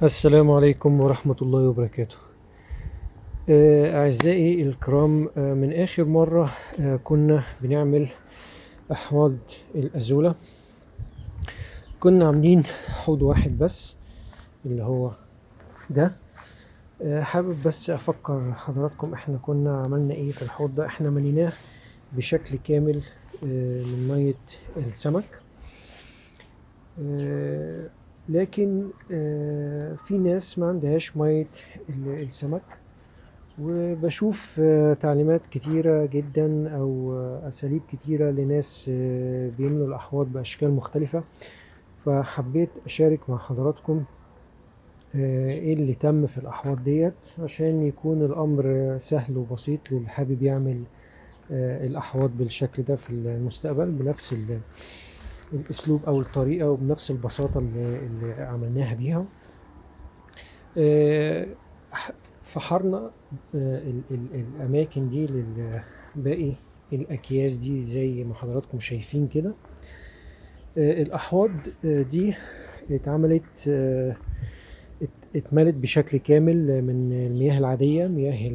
السلام عليكم ورحمة الله وبركاته. أعزائي الكرام، من آخر مرة كنا بنعمل أحواض الأزولة. كنا عاملين حوض واحد بس اللي هو ده. حابب بس أفكر حضراتكم إحنا كنا عملنا إيه في الحوض ده. إحنا مليناه بشكل كامل من مية السمك. لكن في ناس ما عندهاش مية السمك، وبشوف تعليمات كتيرة جدا أو أساليب كتيرة لناس بيملوا الأحواض بأشكال مختلفة. فحبيت أشارك مع حضراتكم إيه اللي تم في الأحواض ديت عشان يكون الأمر سهل وبسيط للي حابب يعمل الأحواض بالشكل ده في المستقبل بنفس الأسلوب أو الطريقة وبنفس البساطة اللي عملناها بيها. فحرنا الأماكن دي لباقي الأكياس دي زي ما حضراتكم شايفين كده. الأحواض دي اتعملت اتملت بشكل كامل من المياه العادية، مياه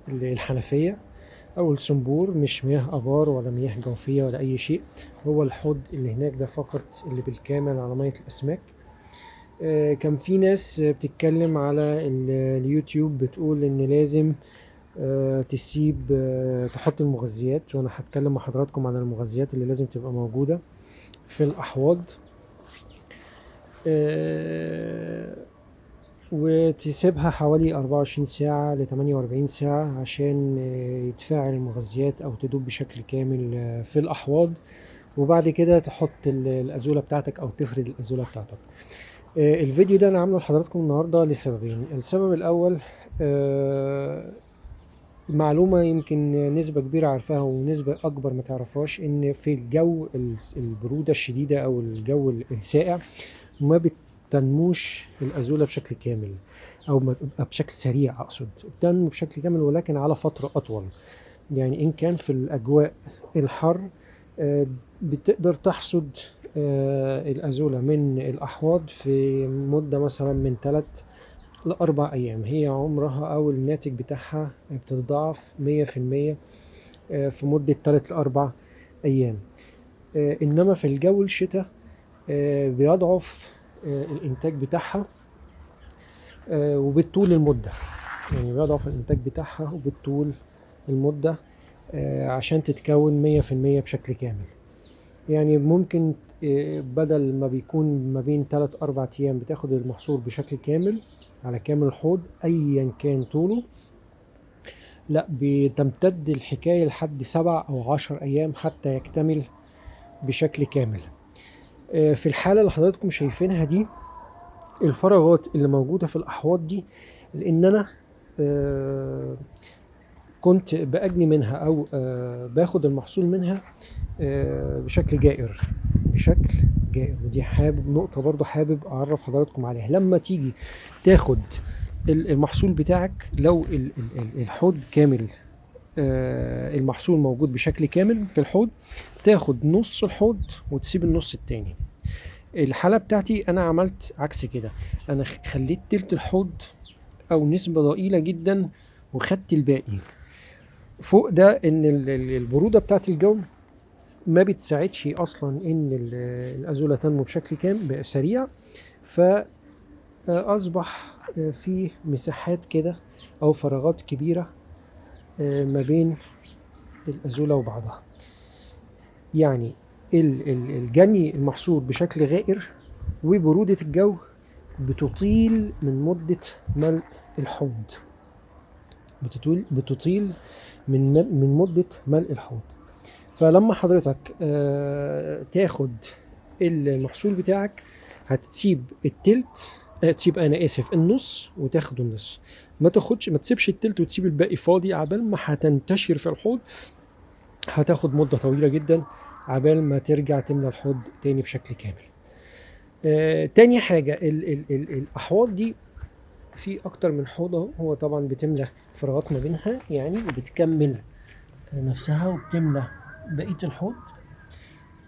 الحنفية أو الصنبور، مش مياه آبار ولا مياه جوفية ولا أي شيء. هو الحوض اللي هناك ده فقط اللي بالكامل على مية الأسماك. كان في ناس بتتكلم على اليوتيوب بتقول ان لازم تسيب تحط المغذيات، وانا هتكلم مع حضراتكم عن المغذيات اللي لازم تبقى موجودة في الأحواض. وتسيبها حوالي 24 ساعة ل 48 ساعة عشان يتفاعل المغذيات أو تدوب بشكل كامل في الأحواض. وبعد كده تحط الأزولة بتاعتك أو تفرد الأزولة بتاعتك. الفيديو ده انا عامله لحضراتكم النهارده لسببين. السبب الاول معلومه يمكن نسبه كبيره عارفاها ونسبه اكبر ما تعرفهاش، ان في الجو البروده الشديده او الجو الساقع ما بتنموش الازوله بشكل كامل او بشكل سريع. اقصد بتنمو بشكل كامل ولكن على فتره اطول. يعني ان كان في الاجواء الحر بتقدر تحصد الأزولة من الأحواض في مدة مثلا من 3 ل4 أيام. هي عمرها أو الناتج بتاعها بتتضاعف 100% في مدة 3 ل4 أيام. إنما في الجو الشتاء بيضعف الإنتاج بتاعها وبالطول المدة. يعني بيضعف الإنتاج بتاعها وبالطول المدة عشان تتكون 100% بشكل كامل. يعني ممكن بدل ما بيكون ما بين 3 ل4 أيام بتاخد المحصول بشكل كامل على كامل الحوض أيا كان طوله، لا بتمتد الحكاية لحد 7 أو 10 أيام حتى يكتمل بشكل كامل. في الحالة اللي حضراتكم شايفينها دي، الفراغات اللي موجودة في الأحواض دي، لأن أنا كنت بأجني منها أو باخد المحصول منها بشكل جائر. ودي نقطة برضو حابب أعرف حضراتكم عليها. لما تيجي تاخد المحصول بتاعك، لو الحوض كامل المحصول موجود بشكل كامل في الحوض، تاخد نص الحوض وتسيب النص التاني. الحالة بتاعتي أنا عملت عكس كده. أنا خليت تلت الحوض أو نسبة ضئيلة جدا وخدت الباقي. فوق ده ان البرودة بتاعت الجو ما بتساعدش اصلا ان الازولة تنمو بشكل كامل سريع. فاصبح في مساحات كده او فراغات كبيرة ما بين الازولة وبعضها. يعني الجني المحصول بشكل غائر، وبرودة الجو بتطيل من مدة ملء الحوض. بتطيل من مدة ملء الحوض. فلما حضرتك تاخد المحصول بتاعك، هتسيب التلت، تسيب انا اسف النص وتاخد النص. ما تسيبش التلت وتسيب الباقي فاضي. عبال ما هتنتشر في الحوض هتاخد مدة طويلة جدا عبال ما ترجع تملى الحوض تاني بشكل كامل. تاني حاجة، ال الأحواض دي في أكتر من حوض اهو. هو طبعا بتملى فراغات ما بينها يعني، وبتكمل نفسها وبتملى بقية الحوض.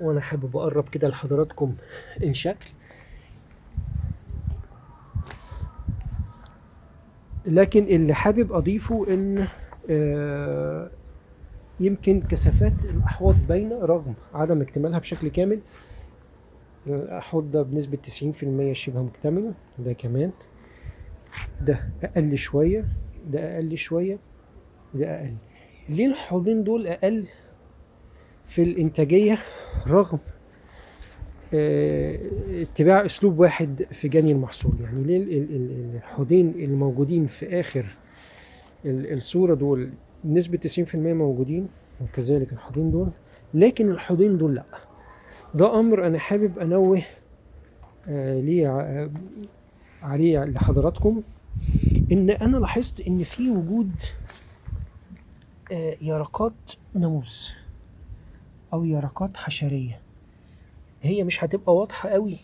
وانا حابب اقرب كده لحضراتكم الشكل. لكن اللي حابب اضيفه ان يمكن كثافات الاحواض باينه رغم عدم اكتمالها بشكل كامل. الحوض ده بنسبه 90% شبه مكتمل، ده كمان ده اقل شويه، ده اقل شويه، ده اقل. ليه الحوضين دول اقل في الانتاجيه رغم اتباع اسلوب واحد في جني المحصول؟ يعني ليه الحوضين الموجودين في اخر الصوره دول بنسبه 90% موجودين، وكذلك الحوضين دول، لكن الحوضين دول لا؟ ده امر انا حابب انوه ليه عليه لحضراتكم. ان انا لاحظت ان في وجود يرقات ناموس او يرقات حشريه، هي مش هتبقى واضحه قوي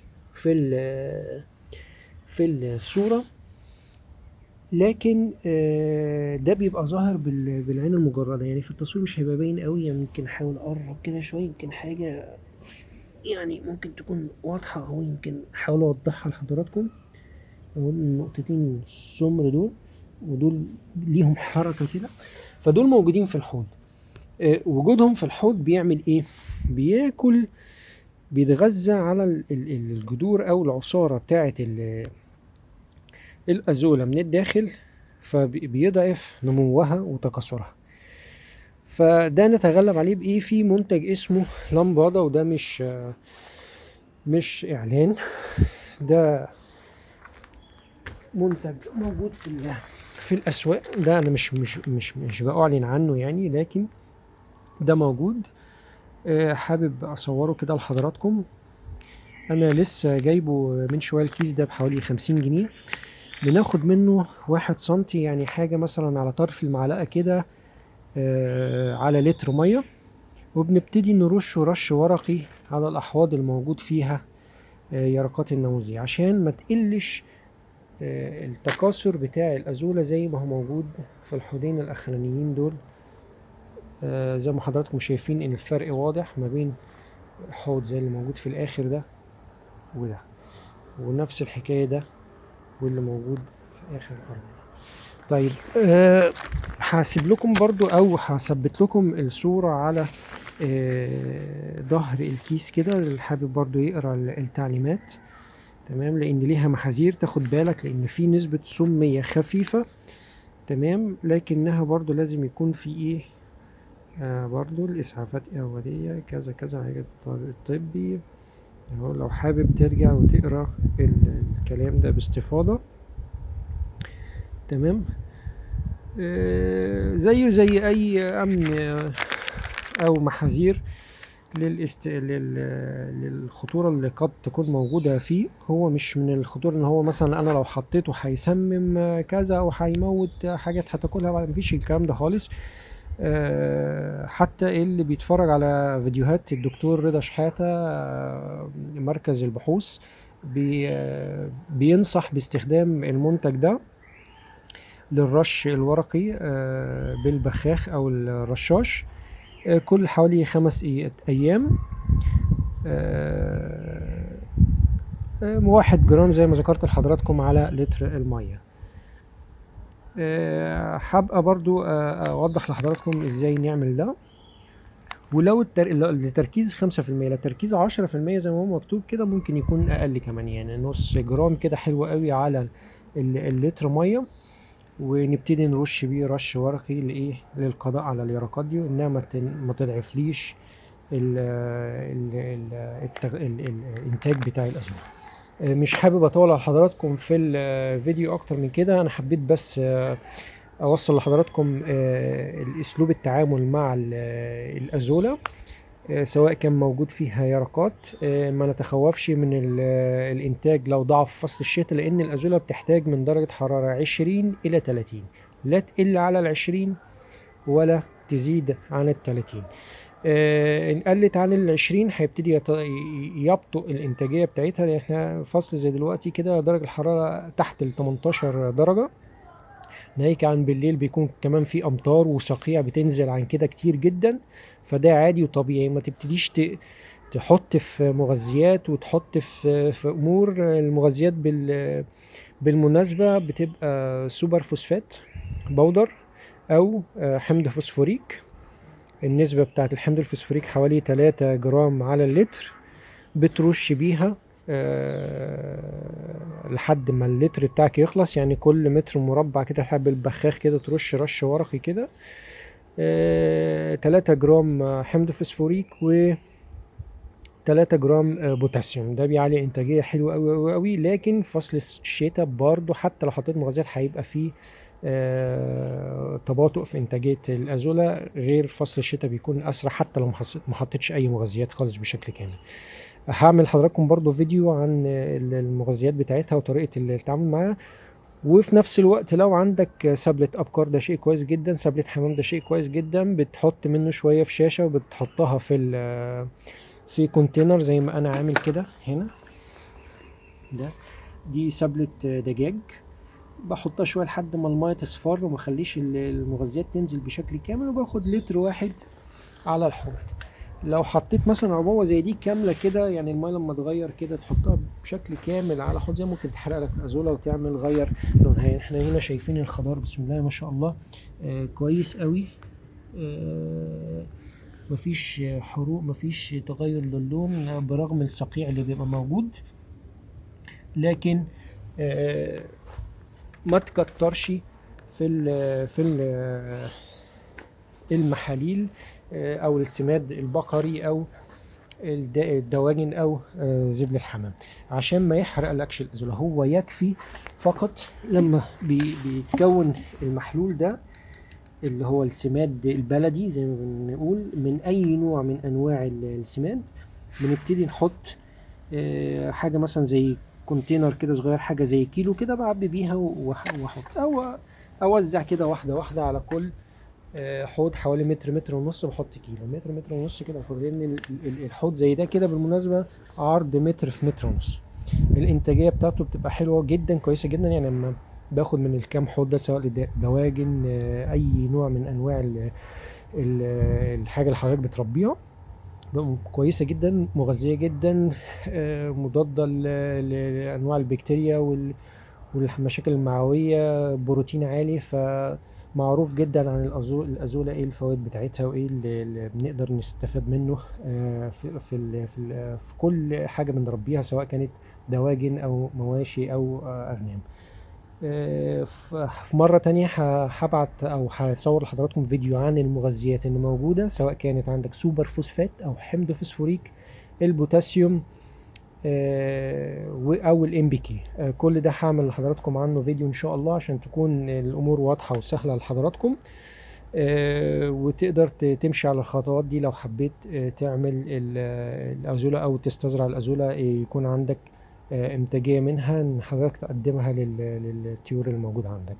في الصوره، لكن ده بيبقى ظاهر بالعين المجرده. يعني في التصوير مش هيبقى باين قوي، يعني يمكن احاول اقرب كده شويه، يمكن حاجه يعني ممكن تكون واضحه، او يمكن احاول اوضحها لحضراتكم. اقول النقطتين السمر دول ودول ليهم حركه كده، فدول موجودين في الحوض. وجودهم في الحوض بيعمل ايه؟ بيتغذى على الجذور او العصاره بتاعه الازوله من الداخل، فبيضعف نموها وتكاثرها. فده نتغلب عليه بايه؟ في منتج اسمه لمبادة، وده مش اعلان، ده منتج موجود في الاسواق. ده انا مش باعلن عنه يعني، لكن ده موجود. حابب اصوره كده لحضراتكم. انا لسه جايبه من شويه، الكيس ده بحوالي 50 جنيه. بناخد منه 1 سنتي، يعني حاجه مثلا على طرف المعلقه كده، على لتر ميه، وبنبتدي نرش رش ورقي على الاحواض الموجود فيها يرقات الناموسية، عشان ما تقلش التكاثر بتاع الازوله زي ما هو موجود في الحوضين الاخرانيين دول. زي ما حضراتكم شايفين ان الفرق واضح ما بين حوض زي اللي موجود في الاخر ده وده، ونفس الحكايه ده واللي موجود في اخر الارض. طيب هسيب لكم برضو او هثبت لكم الصوره على ظهر الكيس كده، اللي حابب برضو يقرا التعليمات. تمام، لان ليها محاذير تاخد بالك، لان في نسبه سميه خفيفه. تمام، لكنها برضو لازم يكون في ايه، برضو الاسعافات اوليه كذا كذا، حاجه الطبي. لو حابب ترجع وتقرا الكلام ده باستفاضه. تمام، زيه زي اي امن او محاذير للخطورة اللي قد تكون موجودة فيه. هو مش من الخطورة ان هو مثلا انا لو حطيته هيسمم كذا او هيموت حاجات هتاكلها بعد، مفيش الكلام ده خالص. حتى اللي بيتفرج على فيديوهات الدكتور رضا شحاتة مركز البحوث بينصح باستخدام المنتج ده للرش الورقي بالبخاخ او الرشاش كل حوالي 5 أيام. 1 جرام زي ما ذكرت لحضراتكم على لتر المية. هبقى برضو أوضح لحضراتكم إزاي نعمل ده. ولو التركيز 5%، لو التركيز 10% زي ما هو مكتوب كده، ممكن يكون أقل كمان، يعني نص جرام كده حلو قوي على اللتر مية، ونبتدي نرش بيه رش ورقي لإيه؟ للقضاء على اليرقات دي، وإنها ما تضعفليش الانتاج بتاع الازوره. مش حابب اطول على حضراتكم في الفيديو اكتر من كده. انا حبيت بس اوصل لحضراتكم الاسلوب التعامل مع الازوله، سواء كان موجود فيها يرقات. ما نتخوفش من الانتاج لو ضعف فصل الشتاء، لان الازوله بتحتاج من درجه حراره 20 الى 30، لا تقل على 20 ولا تزيد عن 30. ان قلت عن 20 هيبتدي يبطئ الانتاجيه بتاعتها، لان احنا فصل زي دلوقتي كده درجه الحراره تحت ال 18 درجه، ناهيك عن بالليل بيكون كمان في امطار وصقيع بتنزل عن كده كتير جدا. فده عادي وطبيعي، ما تبتديش تحط في مغذيات وتحط في امور. المغذيات بالمناسبة بتبقى سوبر فوسفات بودر او حمض فوسفوريك. النسبة بتاعت الحمض الفوسفوريك حوالي 3 جرام على اللتر. بترش بيها لحد ما اللتر بتاعك يخلص، يعني كل متر مربع كده حب البخاخ كده ترش رش ورقي كده 3 جرام حمض فوسفوريك و 3 جرام بوتاسيوم. ده بيعلي انتاجيه حلوه قوي قوي قوي. لكن فصل الشتاء برضو حتى لو حطيت مغذيات هيبقى فيه تباطؤ في انتاجيه الازوله، غير فصل الشتاء بيكون اسرع حتى لو ما حطيتش اي مغذيات خالص بشكل كامل. هعمل لحضراتكم برضو فيديو عن المغذيات بتاعتها وطريقه التعامل معاها. وفي نفس الوقت لو عندك سبلة ابقار ده شيء كويس جدا، سبلة حمام ده شيء كويس جدا. بتحط منه شويه في شاشه وبتحطها في كونتينر زي ما انا عامل كده هنا. دي سبلة دجاج، بحطها شويه لحد ما الميه تصفر وما اخليش المغذيات تنزل بشكل كامل، وباخد لتر واحد على الحوض. لو حطيت مثلا عبوه زي دي كامله كده، يعني الميه لما تغير كده تحطها بشكل كامل على حوض، زي ممكن تحرق لك الازوله وتعمل غير لونها. يعني احنا هنا شايفين الخضار بسم الله ما شاء الله كويس قوي. مفيش حروق، مفيش تغير للون برغم الصقيع اللي بيبقى موجود. لكن ما تكترش في المحاليل او السماد البقري او الدواجن او زبل الحمام، عشان ما يحرق لكش الازوله. هو يكفي فقط لما بيتكون المحلول ده اللي هو السماد البلدي زي ما بنقول من اي نوع من انواع السماد. بنبتدي نحط حاجه مثلا زي كونتينر كده صغير، حاجه زي كيلو كده، بعبي بيها واحط او اوزع كده واحده واحده على كل حوض حوالي متر متر ونص. بحط كيلو متر متر ونص كده بحط، لان الحوض زي ده كده بالمناسبه عرض متر في متر ونص. الانتاجيه بتاعته بتبقى حلوه جدا كويسه جدا. يعني لما باخد من الكام حوض ده سواء دواجن اي نوع من انواع الحاجه اللي حضرتك بتربيها، كويسه جدا مغذيه جدا مضاده لانواع البكتيريا والمشاكل المعويه، بروتين عالي. فمعروف جدا عن الازوله ايه الفوائد بتاعتها وايه اللي بنقدر نستفاد منه في كل حاجه بنربيها، سواء كانت دواجن او مواشي او اغنام. في مرة تانية هبعت أو هصور لحضراتكم فيديو عن المغذيات اللي موجودة، سواء كانت عندك سوبر فوسفات أو حمض فوسفوريك، البوتاسيوم أو الام بي كي. كل ده هعمل لحضراتكم عنه فيديو إن شاء الله عشان تكون الأمور واضحة وسهلة لحضراتكم. وتقدر تمشي على الخطوات دي لو حبيت تعمل الأزولة أو تستزرع الأزولة، يكون عندك انتاجيه منها ان حضرتك تقدمها للطيور الموجوده عندك.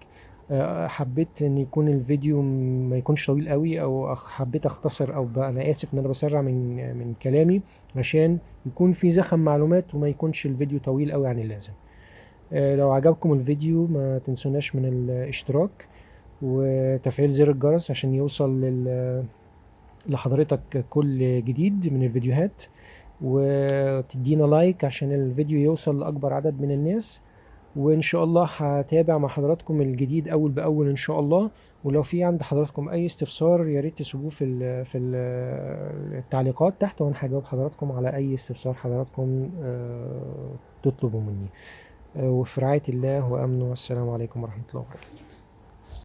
حبيت ان يكون الفيديو ما يكونش طويل قوي، او حبيت اختصر، او بقى انا اسف ان انا بسرع من كلامي عشان يكون في زخم معلومات وما يكونش الفيديو طويل قوي عن اللازم. لو عجبكم الفيديو ما تنسوناش من الاشتراك وتفعيل زر الجرس عشان يوصل لحضرتك كل جديد من الفيديوهات، وتدينا لايك عشان الفيديو يوصل لأكبر عدد من الناس. وإن شاء الله هتابع مع حضراتكم الجديد أول بأول إن شاء الله. ولو في عند حضراتكم أي استفسار يا ريت تسيبوه في التعليقات تحت، وأنا هجاوب حضراتكم على أي استفسار حضراتكم تطلبوا مني. وفي رعاية الله وأمنه، والسلام عليكم ورحمة الله وبركاته.